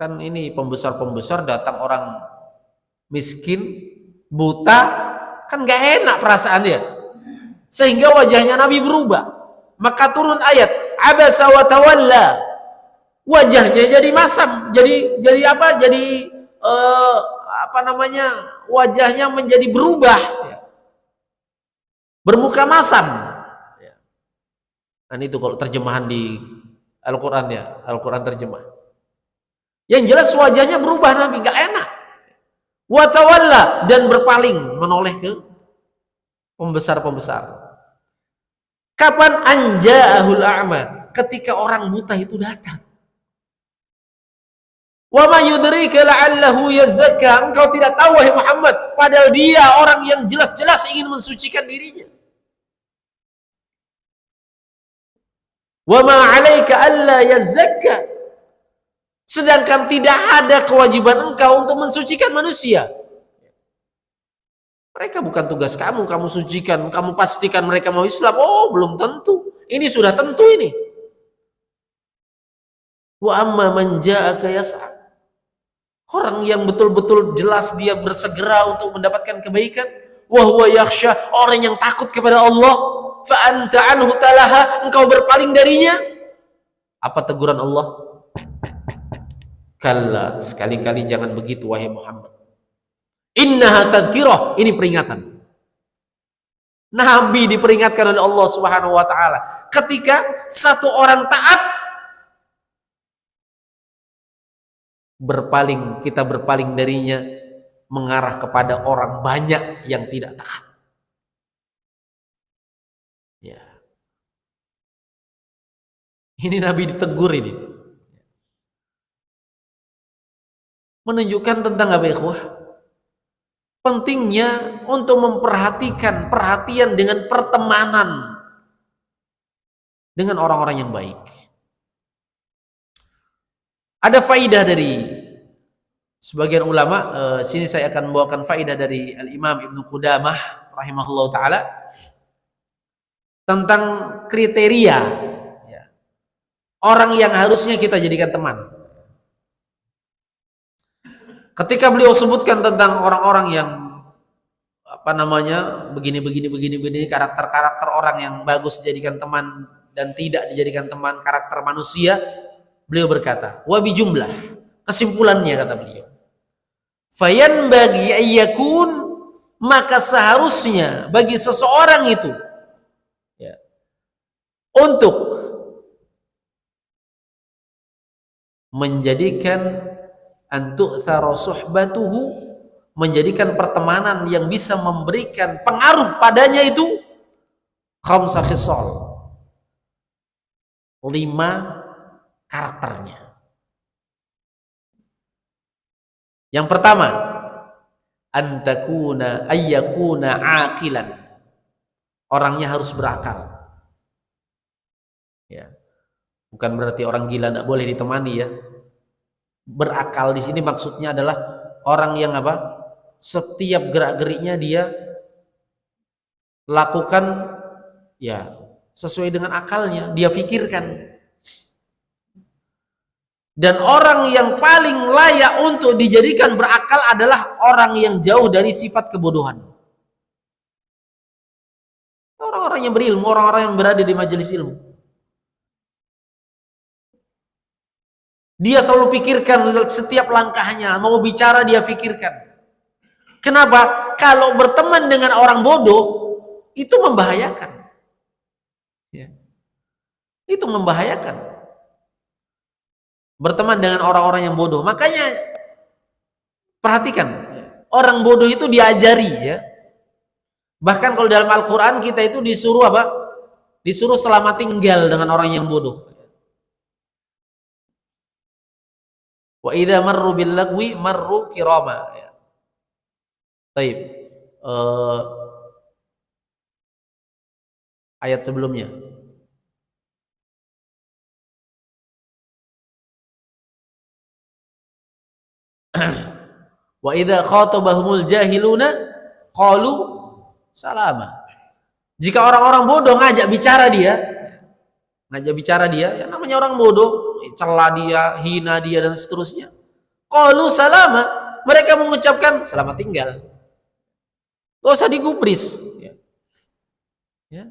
A: Kan ini pembesar-pembesar datang orang miskin, buta, kan gak enak perasaan dia. Sehingga wajahnya Nabi berubah. Maka turun ayat abasa wa tawalla. Wajahnya jadi masam, jadi apa? Jadi wajahnya menjadi berubah, bermuka masam. Dan itu kalau terjemahan di Al-Quran ya, Al-Quran terjemah. Yang jelas wajahnya berubah Nabi, gak enak. Wa tawalla, dan berpaling menoleh ke pembesar-pembesar. Kapan anja'ahul a'ma? Ketika orang buta itu datang. Wa ma yudrika la'allahu yazakka. Engkau tidak tahu wahai Muhammad, padahal dia orang yang jelas-jelas ingin mensucikan dirinya. Wa ma 'alaika alla yazakka. Sedangkan tidak ada kewajiban engkau untuk mensucikan manusia. Mereka bukan tugas kamu, kamu sucikan, kamu pastikan mereka mau Islam. Oh, belum tentu. Ini sudah tentu ini. Wa amma man ja'aka yas'a. Orang yang betul-betul jelas dia bersegera untuk mendapatkan kebaikan. Wa huwa yakhsha, orang yang takut kepada Allah. Fa anta anhu talaha, engkau berpaling darinya. Apa teguran Allah? Kalla, sekali-kali jangan begitu wahai Muhammad. Innaha tadhkirah, ini peringatan. Nabi diperingatkan oleh Allah Subhanahu wa taala ketika satu orang taat kita berpaling darinya mengarah kepada orang banyak yang tidak taat. Ya. Ini Nabi ditegur ini. Menunjukkan tentang apa ikhwah? Pentingnya untuk memperhatikan perhatian dengan pertemanan dengan orang-orang yang baik. Ada faidah dari sebagian ulama, sini saya akan membawakan faidah dari Al-Imam Ibnu Qudamah rahimahullah ta'ala tentang kriteria ya, orang yang harusnya kita jadikan teman. Ketika beliau sebutkan tentang orang-orang yang begini karakter-karakter orang yang bagus dijadikan teman dan tidak dijadikan teman, karakter manusia, beliau berkata, wa bi jumlah, kesimpulannya kata beliau, fayan bagi ayyakun, maka seharusnya bagi seseorang itu ya, untuk menjadikan antu'thara suhbatuhu, menjadikan pertemanan yang bisa memberikan pengaruh padanya itu khamsa khisal, 5 karakternya. Yang pertama, ayyakuna aqilan, orangnya harus berakal ya. Bukan berarti orang gila tidak boleh ditemani ya. Berakal di sini maksudnya adalah orang yang apa? Setiap gerak-geriknya dia lakukan ya sesuai dengan akalnya, dia pikirkan. Dan orang yang paling layak untuk dijadikan berakal adalah orang yang jauh dari sifat kebodohan. Orang-orang yang berilmu, orang-orang yang berada di majelis ilmu. Dia selalu pikirkan setiap langkahnya, mau bicara dia pikirkan. Kenapa? Kalau berteman dengan orang bodoh, itu membahayakan. Ya. Itu membahayakan. Berteman dengan orang-orang yang bodoh. Makanya, perhatikan, orang bodoh itu diajari ya. Bahkan kalau dalam Al-Quran kita itu disuruh apa? Disuruh selamat tinggal dengan orang yang bodoh. Wa idza marru bil lagwi marru kirama ya. Baik. Ayat sebelumnya. Wa idza khatabahumul jahiluna qalu salama. Jika orang-orang bodoh ngajak bicara dia, ya namanya orang bodoh, cela dia, hina dia dan seterusnya. Qalu salama, mereka mengucapkan selamat tinggal. Gak usah digubris. Ya.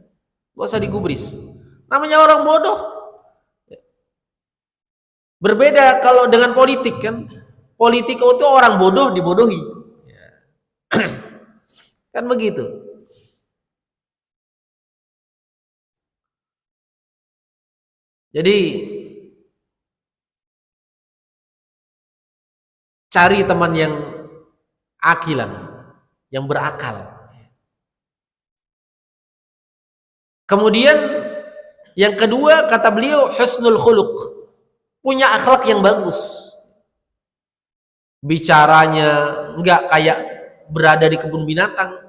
A: Gak usah digubris. Namanya orang bodoh. Berbeda kalau dengan politik kan. Politik itu orang bodoh dibodohi. Kan begitu. Jadi cari teman yang akilan, yang berakal. Kemudian yang kedua kata beliau husnul khuluq, punya akhlak yang bagus. Bicaranya enggak kayak berada di kebun binatang.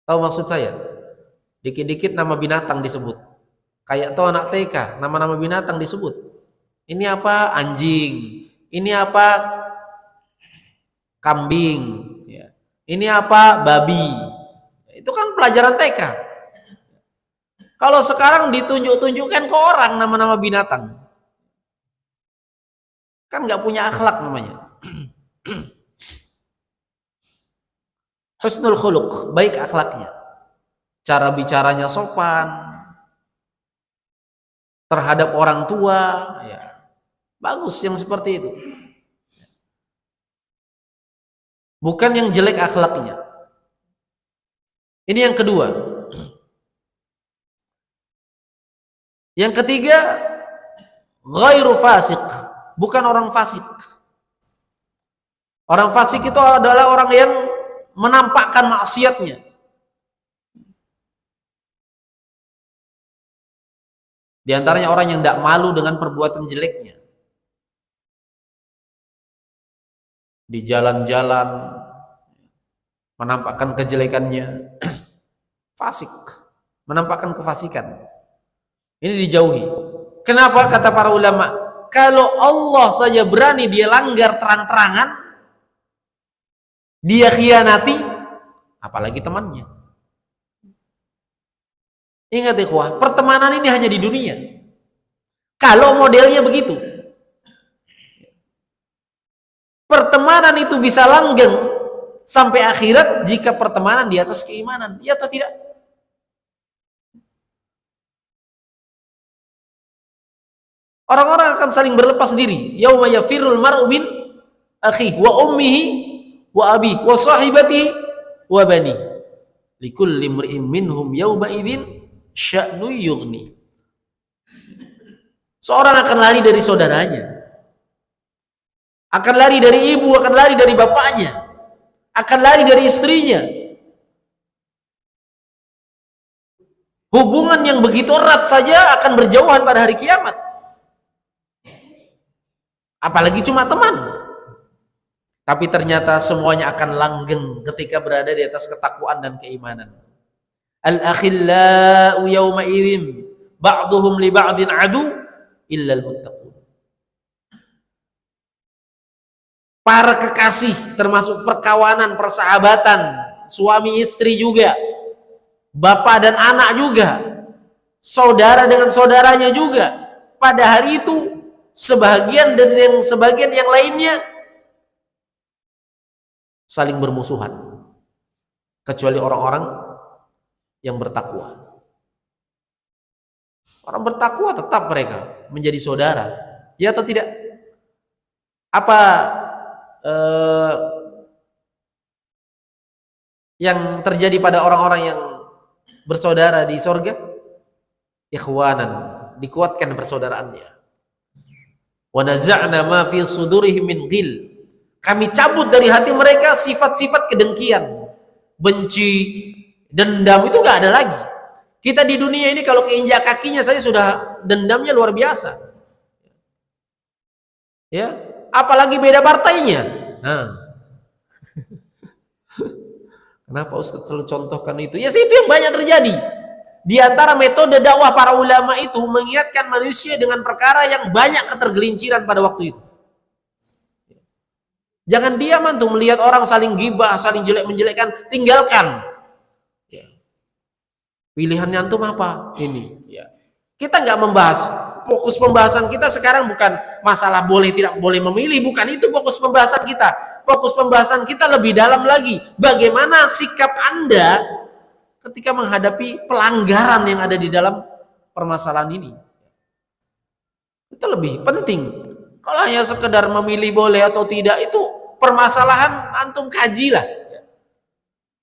A: Tahu maksud saya? Dikit-dikit nama binatang disebut. Kayak tahu anak TK, nama-nama binatang disebut. Ini apa? Anjing. Ini apa? Kambing. Ya. Ini apa? Babi. Itu kan pelajaran TK. Kalau sekarang ditunjuk-tunjukkan ke orang nama-nama binatang, kan nggak punya akhlak namanya. Husnul khuluq, baik akhlaknya, cara bicaranya sopan terhadap orang tua, ya bagus yang seperti itu. Bukan yang jelek akhlaknya. Ini yang kedua. Yang ketiga, ghairu fasik, bukan orang fasik. Orang fasik itu adalah orang yang menampakkan maksiatnya. Di antaranya orang yang tidak malu dengan perbuatan jeleknya. Di jalan-jalan menampakkan kejelekannya. Fasik, menampakkan kefasikan. Ini dijauhi. Kenapa? Kata para ulama, kalau Allah saja berani dia langgar terang-terangan, dia khianati, apalagi temannya. Ingat ikhwah, pertemanan ini hanya di dunia. Kalau modelnya begitu, pertemanan itu bisa langgeng sampai akhirat jika pertemanan di atas keimanan, ya atau tidak? Orang-orang akan saling berlepas diri. Yauma yafirrul mar'u min akhihi wa ummihi wa abihi wa sahibatihi wa banihi. Likulli imri'in minhum yauma idzin sya'nu yughni. Seorang akan lari dari saudaranya. Akan lari dari ibu, akan lari dari bapaknya. Akan lari dari istrinya. Hubungan yang begitu erat saja akan berjauhan pada hari kiamat. Apalagi cuma teman. Tapi ternyata semuanya akan langgeng ketika berada di atas ketakwaan dan keimanan. Al-akhillau yawma idzin ba'duhum li ba'din adu illa al-muttaqun. Para kekasih termasuk perkawanan, persahabatan, suami istri juga, bapak dan anak juga, saudara dengan saudaranya juga. Pada hari itu sebagian dan sebagian yang lainnya saling bermusuhan, kecuali orang-orang yang bertakwa. Orang bertakwa tetap mereka menjadi saudara, ya atau tidak? Apa yang terjadi pada orang-orang yang bersaudara di sorga? Ikhwanan, dikuatkan persaudaraannya. Wa naza'na ma fi sudurihim min ghil. Kami cabut dari hati mereka sifat-sifat kedengkian, benci, dendam, itu gak ada lagi. Kita di dunia ini kalau keinjak kakinya saja sudah dendamnya luar biasa. Ya, apalagi beda partainya. Nah. Kenapa Ustaz selalu contohkan itu? Ya, itu yang banyak terjadi. Di antara metode dakwah para ulama itu mengingatkan manusia dengan perkara yang banyak ketergelinciran pada waktu itu. Jangan diam antum melihat orang saling gibah, saling jelek-menjelekkan, tinggalkan. Pilihannya antum apa? Ini. Kita nggak membahas. Fokus pembahasan kita sekarang bukan masalah boleh tidak boleh memilih, bukan itu fokus pembahasan kita. Fokus pembahasan kita lebih dalam lagi. Bagaimana sikap Anda ketika menghadapi pelanggaran yang ada di dalam permasalahan ini. Itu lebih penting. Kalau hanya sekedar memilih boleh atau tidak, itu permasalahan antum kajilah.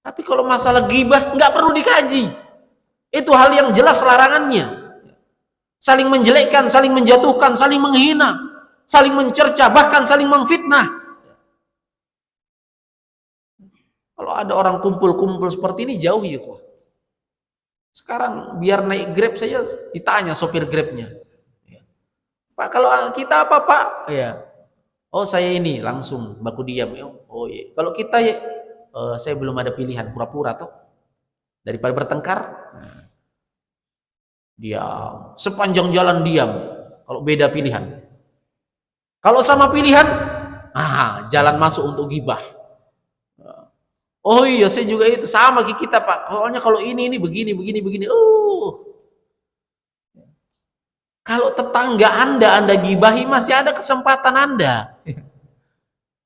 A: Tapi kalau masalah ghibah nggak perlu dikaji. Itu hal yang jelas larangannya. Saling menjelekkan, saling menjatuhkan, saling menghina, saling mencerca, bahkan saling memfitnah. Kalau ada orang kumpul-kumpul seperti ini, jauhi kok. Sekarang biar naik Grab saja ditanya sopir Grabnya, Pak, kalau kita apa Pak? Ya, oh saya ini, langsung baku diam. Oh iya. Kalau kita ya, saya belum ada pilihan, pura-pura toh. Daripada bertengkar, diam. Sepanjang jalan diam. Kalau beda pilihan. Kalau sama pilihan, jalan masuk untuk ghibah. Oh iya, saya juga itu sama kayak kita Pak. Soalnya kalau ini begini begini begini. Kalau tetangga Anda gibahi masih ada kesempatan Anda.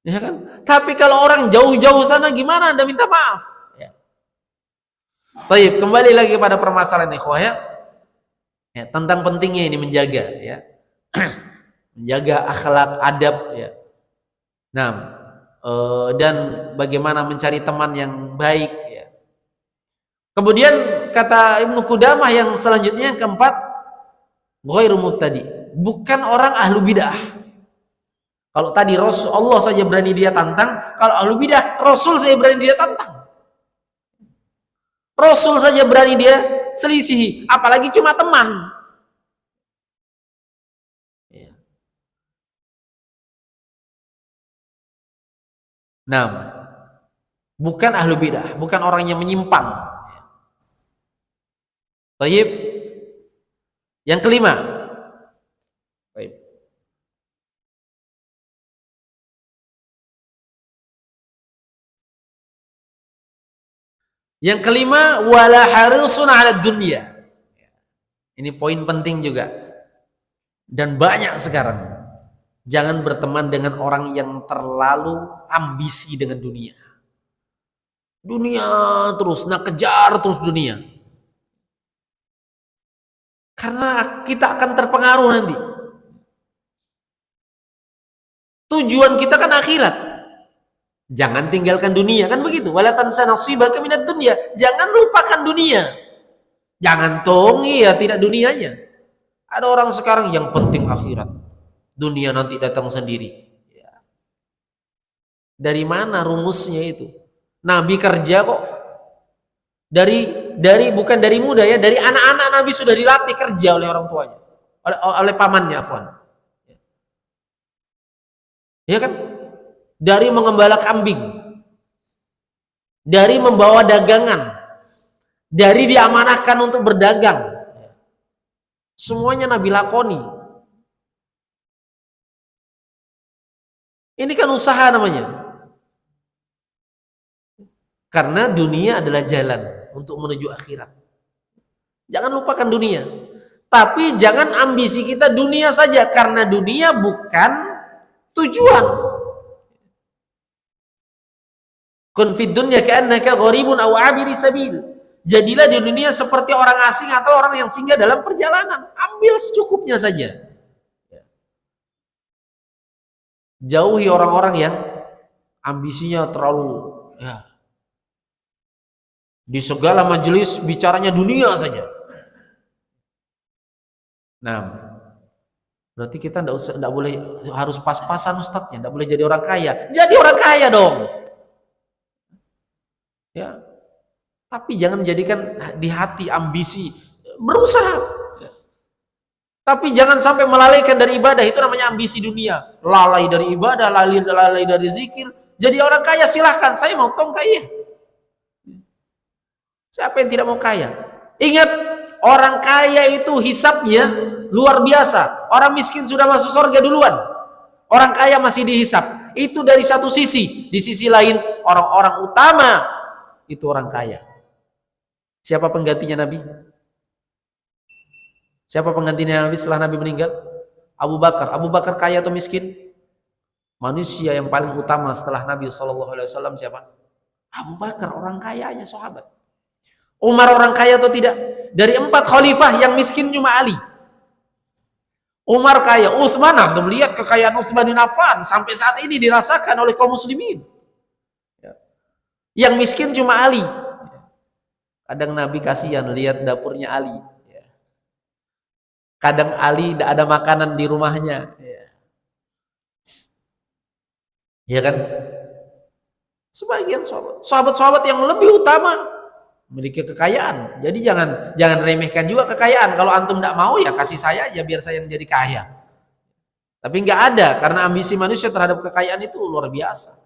A: Ya kan? Tapi kalau orang jauh-jauh sana gimana Anda minta maaf? Ya. Baik, kembali lagi pada permasalahan ikhwah ya. Ya, tentang pentingnya ini menjaga ya. Menjaga akhlak, adab ya. Nah, dan bagaimana mencari teman yang baik ya. Kemudian kata Ibnu Qudamah yang selanjutnya yang keempat, ghairu mubtadi, bukan orang ahlu bidah. Kalau tadi Rasul Allah saja berani dia tantang, kalau ahlu bidah Rasul saja berani dia tantang. Rasul saja berani dia selisihi, apalagi cuma teman. Nah, bukan ahlu bidah, bukan orang yang menyimpang. Baik. Yang kelima. Baik. Yang kelima, wala harisun 'ala dunya. Ini poin penting juga. Dan banyak sekarang. Jangan berteman dengan orang yang terlalu ambisi dengan dunia. Dunia terus, nak kejar terus dunia. Karena kita akan terpengaruh nanti. Tujuan kita kan akhirat. Jangan tinggalkan dunia, kan begitu. Wala tansa nasibaka minad dunya. Jangan lupakan dunia. Jangan tongi ya tidak dunianya. Ada orang sekarang yang penting akhirat. Dunia nanti datang sendiri. Ya. Dari mana rumusnya itu? Nabi kerja kok. Dari bukan dari muda ya, dari anak-anak Nabi sudah dilatih kerja oleh orang tuanya, oleh pamannya, afwan. Ya kan? Dari mengembala kambing, dari membawa dagangan, dari diamanahkan untuk berdagang. Semuanya Nabi lakoni. Ini kan usaha namanya. Karena dunia adalah jalan untuk menuju akhirat. Jangan lupakan dunia. Tapi jangan ambisi kita dunia saja. Karena dunia bukan tujuan. Kun fid dunya ka'annaka gharibun aw 'abiri sabil. Jadilah di dunia seperti orang asing atau orang yang singgah dalam perjalanan. Ambil secukupnya saja. Jauhi orang-orang yang ambisinya terlalu ya, di segala majelis bicaranya dunia saja. Nah, berarti kita enggak boleh harus pas-pasan ustadznya, enggak boleh jadi orang kaya. Jadi orang kaya dong. Ya. Tapi jangan jadikan di hati ambisi, berusaha. Tapi jangan sampai melalaikan dari ibadah, itu namanya ambisi dunia. Lalai dari ibadah, lalai dari zikir. Jadi orang kaya silahkan, saya mau tong kaya. Siapa yang tidak mau kaya? Ingat, orang kaya itu hisapnya luar biasa. Orang miskin sudah masuk surga duluan. Orang kaya masih dihisap. Itu dari satu sisi. Di sisi lain, orang-orang utama itu orang kaya. Siapa penggantinya Nabi? Siapa penggantinya Nabi setelah Nabi meninggal? Abu Bakar. Abu Bakar kaya atau miskin? Manusia yang paling utama setelah Nabi SAW siapa? Abu Bakar, orang kayanya sahabat. Umar orang kaya atau tidak? Dari 4 khalifah yang miskin cuma Ali. Umar kaya, Utsman, antum lihat kekayaan Utsman bin Affan sampai saat ini dirasakan oleh kaum muslimin. Yang miskin cuma Ali. Kadang Nabi kasihan lihat dapurnya Ali. Kadang Ali tidak ada makanan di rumahnya. Ya kan? Sebagian sahabat-sahabat yang lebih utama memiliki kekayaan. Jadi jangan remehkan juga kekayaan. Kalau antum tidak mau ya kasih saya aja biar saya menjadi kaya. Tapi nggak ada, karena ambisi manusia terhadap kekayaan itu luar biasa.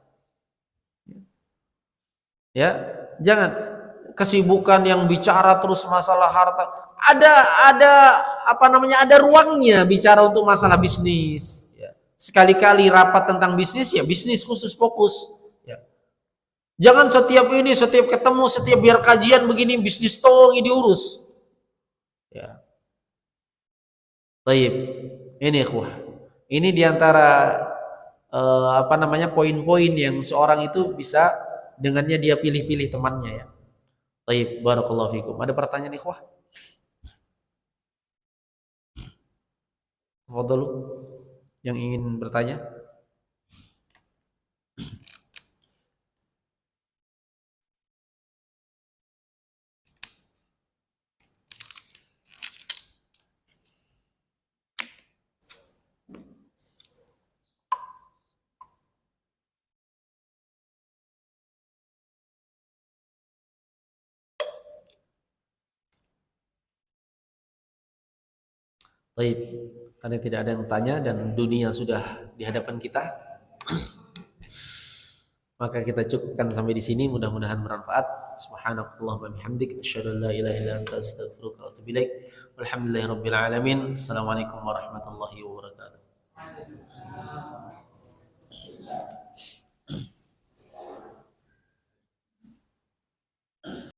A: Ya, jangan kesibukan yang bicara terus masalah harta. Ada ruangnya bicara untuk masalah bisnis. Sekali-kali rapat tentang bisnis ya bisnis khusus fokus. Jangan setiap ini, setiap ketemu, setiap biar kajian begini bisnis tong diurus. Ya. Taib. Ini ikhwah. Ini diantara apa namanya poin-poin yang seorang itu bisa dengannya dia pilih-pilih temannya ya. Taib. Barakallahu fikum. Ada pertanyaan ikhwah? Fadhalu yang ingin bertanya? Baik, karena tidak ada yang tanya dan dunia sudah di hadapan kita, maka kita cukupkan sampai di sini. Mudah-mudahan bermanfaat. Subhanakallahumma wa bihamdik, asyhadu an la ilaha illa anta, astaghfiruka wa atubu ilaik. Walhamdulillahirabbil alamin. Assalamualaikum warahmatullahi wabarakatuh.